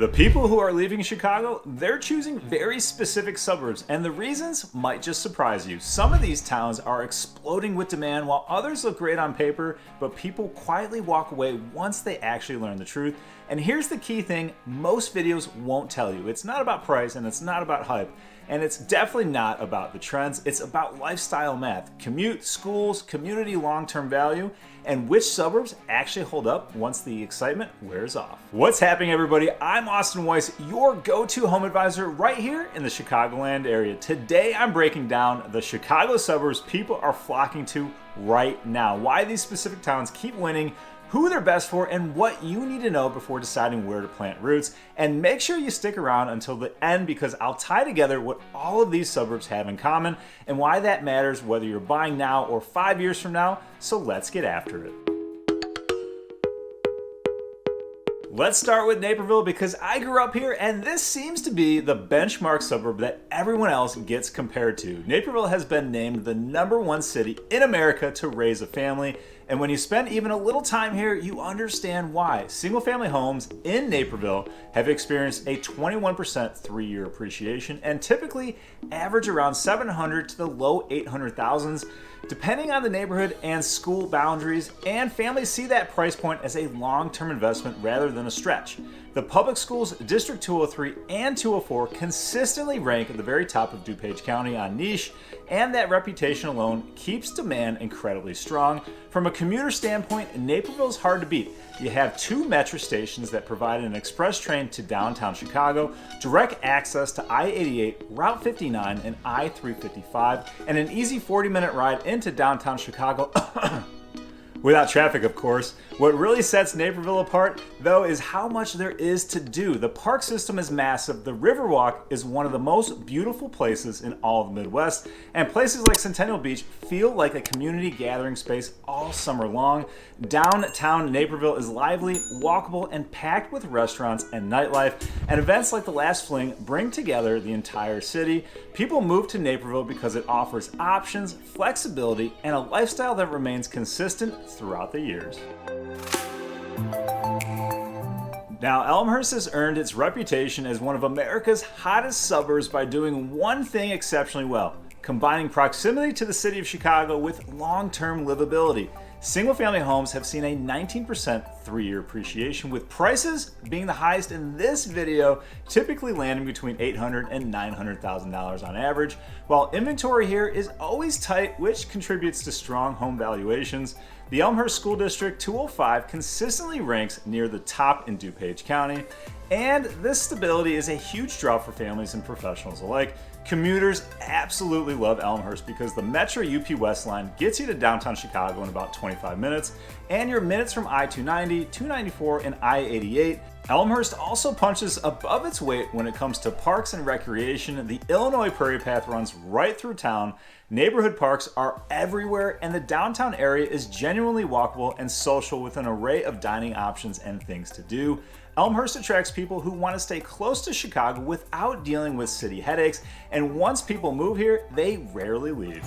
The people who are leaving Chicago, they're choosing very specific suburbs, and the reasons might just surprise you. Some of these towns are exploding with demand, while others look great on paper, but people quietly walk away once they actually learn the truth. And here's the key thing most videos won't tell you. It's not about price, and it's not about hype. And it's definitely not about the trends. It's about lifestyle math, commute, schools, community long-term value, and which suburbs actually hold up once the excitement wears off. What's happening, everybody? I'm Austin Weiss, your go-to home advisor right here in the Chicagoland area. Today, I'm breaking down the Chicago suburbs people are flocking to right now, why these specific towns keep winning, who they're best for, and what you need to know before deciding where to plant roots. And make sure you stick around until the end because I'll tie together what all of these suburbs have in common and why that matters whether you're buying now or 5 years from now. So let's get after it. Let's start with Naperville because I grew up here and this seems to be the benchmark suburb that everyone else gets compared to. Naperville has been named the #1 city in America to raise a family, and when you spend even a little time here, you understand why. Single-family homes in Naperville have experienced a 21% 3-year appreciation and typically average around 700 to the low 800,000s. Depending on the neighborhood and school boundaries, and families see that price point as a long-term investment rather than a stretch. The public schools, District 203 and 204 consistently rank at the very top of DuPage County on niche, and that reputation alone keeps demand incredibly strong. From a commuter standpoint, Naperville is hard to beat. You have 2 Metra stations that provide an express train to downtown Chicago, direct access to I-88, Route 59, and I-355, and an easy 40-minute ride into downtown Chicago without traffic, of course. What really sets Naperville apart, though, is how much there is to do. The park system is massive, the Riverwalk is one of the most beautiful places in all of the Midwest, and places like Centennial Beach feel like a community gathering space all summer long. Downtown Naperville is lively, walkable, and packed with restaurants and nightlife, and events like the Last Fling bring together the entire city. People move to Naperville because it offers options, flexibility, and a lifestyle that remains consistent throughout the years. Now, Elmhurst has earned its reputation as one of America's hottest suburbs by doing one thing exceptionally well: combining proximity to the city of Chicago with long-term livability. Single-family homes have seen a 19% 3-year appreciation, with prices being the highest in this video, typically landing between $800,000 and $900,000 on average. While inventory here is always tight, which contributes to strong home valuations, the Elmhurst School District 205 consistently ranks near the top in DuPage County, and this stability is a huge draw for families and professionals alike. Commuters absolutely love Elmhurst because the Metra UP West line gets you to downtown Chicago in about 25 minutes, and you're minutes from I-290, 294, and I-88. Elmhurst also punches above its weight when it comes to parks and recreation. The Illinois Prairie Path runs right through town. Neighborhood parks are everywhere, and the downtown area is genuinely walkable and social with an array of dining options and things to do. Elmhurst attracts people who want to stay close to Chicago without dealing with city headaches, and once people move here, they rarely leave.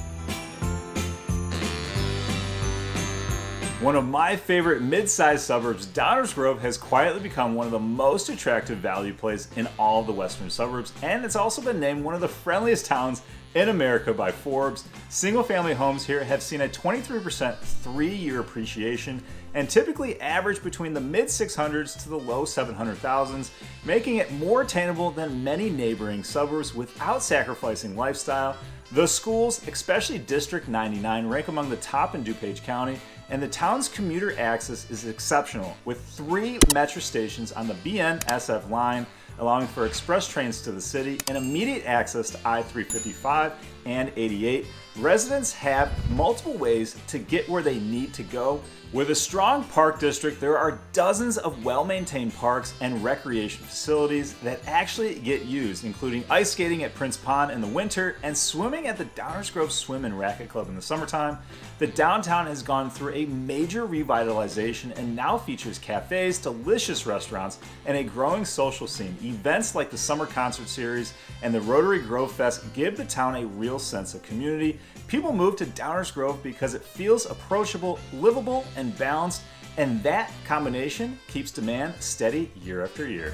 One of my favorite mid-sized suburbs, Downers Grove, has quietly become one of the most attractive value plays in all of the western suburbs, and it's also been named one of the friendliest towns in America by Forbes. Single-family homes here have seen a 23% 3-year appreciation and typically average between the mid-600s to the low 700,000s, making it more attainable than many neighboring suburbs without sacrificing lifestyle. The schools, especially District 99, rank among the top in DuPage County, and the town's commuter access is exceptional, with 3 Metra stations on the BNSF line, allowing for express trains to the city and immediate access to I-355 and 88. Residents have multiple ways to get where they need to go. With a strong park district, there are dozens of well-maintained parks and recreation facilities that actually get used, including ice skating at Prince Pond in the winter and swimming at the Downers Grove Swim and Racket Club in the summertime. The downtown has gone through a major revitalization and now features cafes, delicious restaurants, and a growing social scene. Events like the Summer Concert Series and the Rotary Grove Fest give the town a real sense of community. People move to Downers Grove because it feels approachable, livable, and balanced, and that combination keeps demand steady year after year.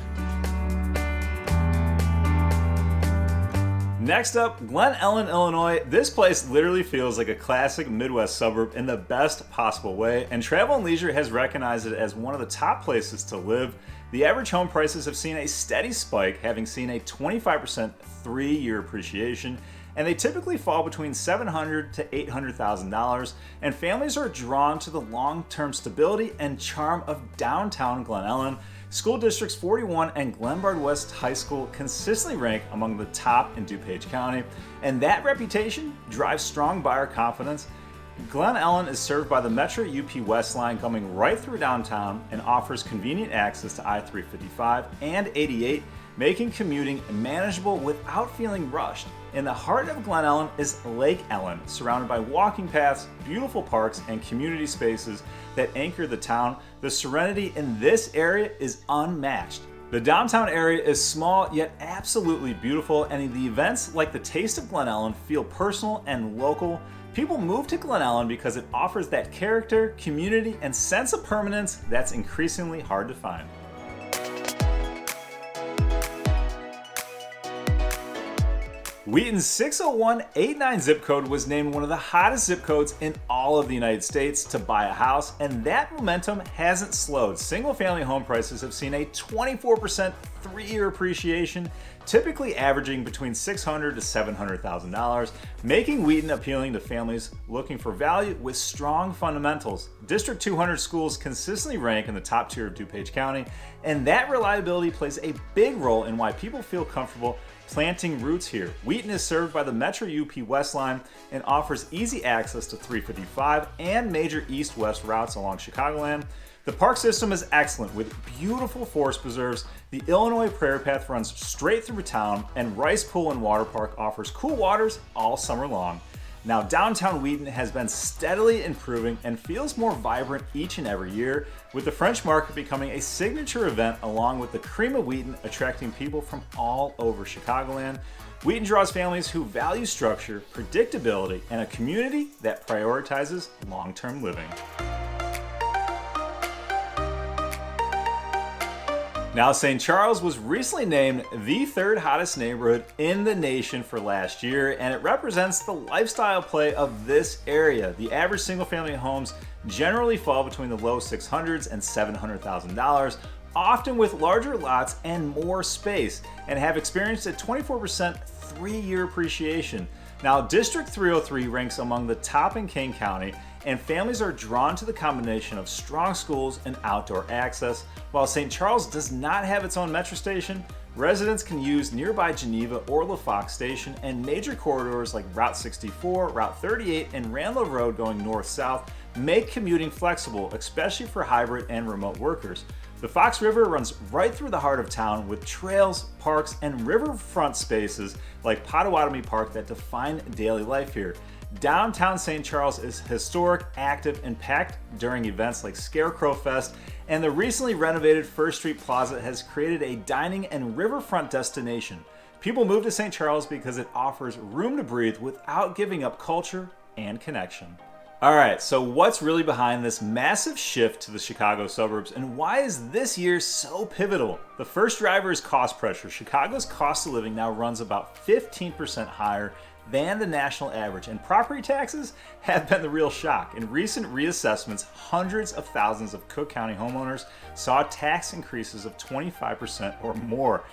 Next up, Glen Ellyn, Illinois. This place literally feels like a classic Midwest suburb in the best possible way, and Travel and Leisure has recognized it as one of the top places to live. The average home prices have seen a steady spike, having seen a 25% 3-year appreciation, and they typically fall between $700,000 to $800,000, and families are drawn to the long-term stability and charm of downtown Glen Ellyn. School districts 41 and Glenbard West High School consistently rank among the top in DuPage County, and that reputation drives strong buyer confidence. Glen Ellyn is served by the Metra UP West line coming right through downtown and offers convenient access to I-355 and 88, making commuting manageable without feeling rushed. In the heart of Glen Ellyn is Lake Ellyn, surrounded by walking paths, beautiful parks, and community spaces that anchor the town. The serenity in this area is unmatched. The downtown area is small yet absolutely beautiful, and the events like the Taste of Glen Ellyn feel personal and local. People move to Glen Ellyn because it offers that character, community, and sense of permanence that's increasingly hard to find. Wheaton's 60189 zip code was named one of the hottest zip codes in all of the United States to buy a house, and that momentum hasn't slowed. Single-family home prices have seen a 24% 3-year appreciation, typically averaging between $600,000 to $700,000, making Wheaton appealing to families looking for value with strong fundamentals. District 200 schools consistently rank in the top tier of DuPage County, and that reliability plays a big role in why people feel comfortable planting roots here. Wheaton is served by the Metra UP West line and offers easy access to 355 and major east-west routes along Chicagoland. The park system is excellent with beautiful forest preserves. The Illinois Prairie Path runs straight through town, and Rice Pool and Water Park offers cool waters all summer long. Now, downtown Wheaton has been steadily improving and feels more vibrant each and every year, with the French Market becoming a signature event along with the Cream of Wheaton attracting people from all over Chicagoland. Wheaton draws families who value structure, predictability, and a community that prioritizes long-term living. Now, St. Charles was recently named the 3rd hottest neighborhood in the nation for last year, and it represents the lifestyle play of this area. The average single-family homes generally fall between the low $600,000 and $700,000, often with larger lots and more space, and have experienced a 24% 3-year appreciation. Now, District 303 ranks among the top in Kane County, and families are drawn to the combination of strong schools and outdoor access. While St. Charles does not have its own metro station, residents can use nearby Geneva or LaFox Station, and major corridors like Route 64, Route 38, and Randall Road going north-south make commuting flexible, especially for hybrid and remote workers. The Fox River runs right through the heart of town with trails, parks, and riverfront spaces like Potawatomi Park that define daily life here. Downtown St. Charles is historic, active, and packed during events like Scarecrow Fest, and the recently renovated First Street Plaza has created a dining and riverfront destination. People move to St. Charles because it offers room to breathe without giving up culture and connection. Alright, so what's really behind this massive shift to the Chicago suburbs, and why is this year so pivotal? The first driver is cost pressure. Chicago's cost of living now runs about 15% higher than the national average, and property taxes have been the real shock. In recent reassessments, hundreds of thousands of Cook County homeowners saw tax increases of 25% or more.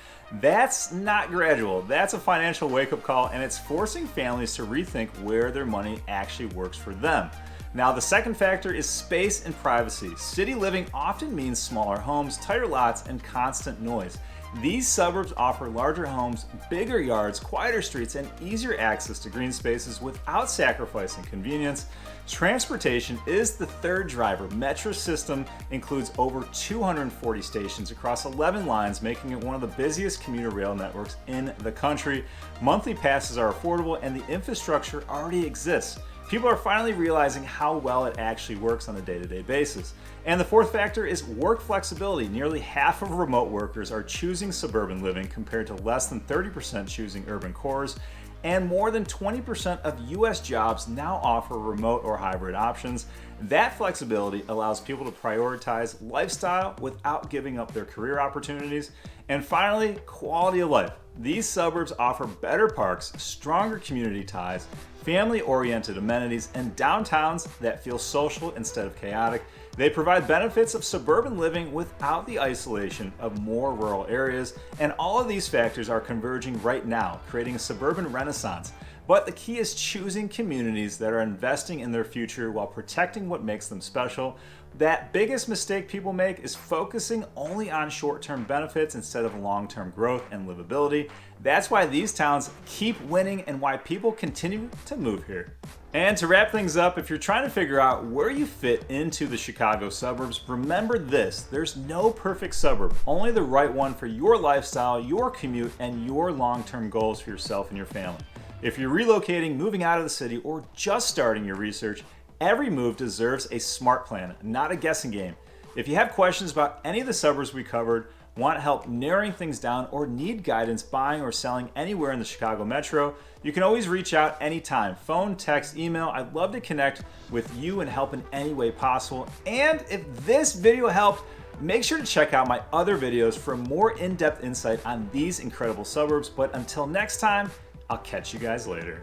That's not gradual, that's a financial wake-up call, and it's forcing families to rethink where their money actually works for them. Now, the second factor is space and privacy. City living often means smaller homes, tighter lots, and constant noise. These suburbs offer larger homes, bigger yards, quieter streets, and easier access to green spaces without sacrificing convenience. Transportation is the third driver. Metra's system includes over 240 stations across 11 lines, making it one of the busiest commuter rail networks in the country. Monthly passes are affordable, and the infrastructure already exists. People are finally realizing how well it actually works on a day-to-day basis. And the fourth factor is work flexibility. Nearly half of remote workers are choosing suburban living compared to less than 30% choosing urban cores. and more than 20% of US jobs now offer remote or hybrid options. That flexibility allows people to prioritize lifestyle without giving up their career opportunities. And finally, quality of life. These suburbs offer better parks, stronger community ties, family-oriented amenities, and downtowns that feel social instead of chaotic. They provide benefits of suburban living without the isolation of more rural areas, and all of these factors are converging right now, creating a suburban renaissance. But the key is choosing communities that are investing in their future while protecting what makes them special. That biggest mistake people make is focusing only on short-term benefits instead of long-term growth and livability. That's why these towns keep winning and why people continue to move here. And to wrap things up, if you're trying to figure out where you fit into the Chicago suburbs, remember this: there's no perfect suburb, only the right one for your lifestyle, your commute, and your long-term goals for yourself and your family. If you're relocating, moving out of the city, or just starting your research, every move deserves a smart plan, not a guessing game. If you have questions about any of the suburbs we covered, want help narrowing things down, or need guidance buying or selling anywhere in the Chicago Metro, you can always reach out anytime. Phone, text, email. I'd love to connect with you and help in any way possible. And if this video helped, make sure to check out my other videos for more in-depth insight on these incredible suburbs. But until next time, I'll catch you guys later.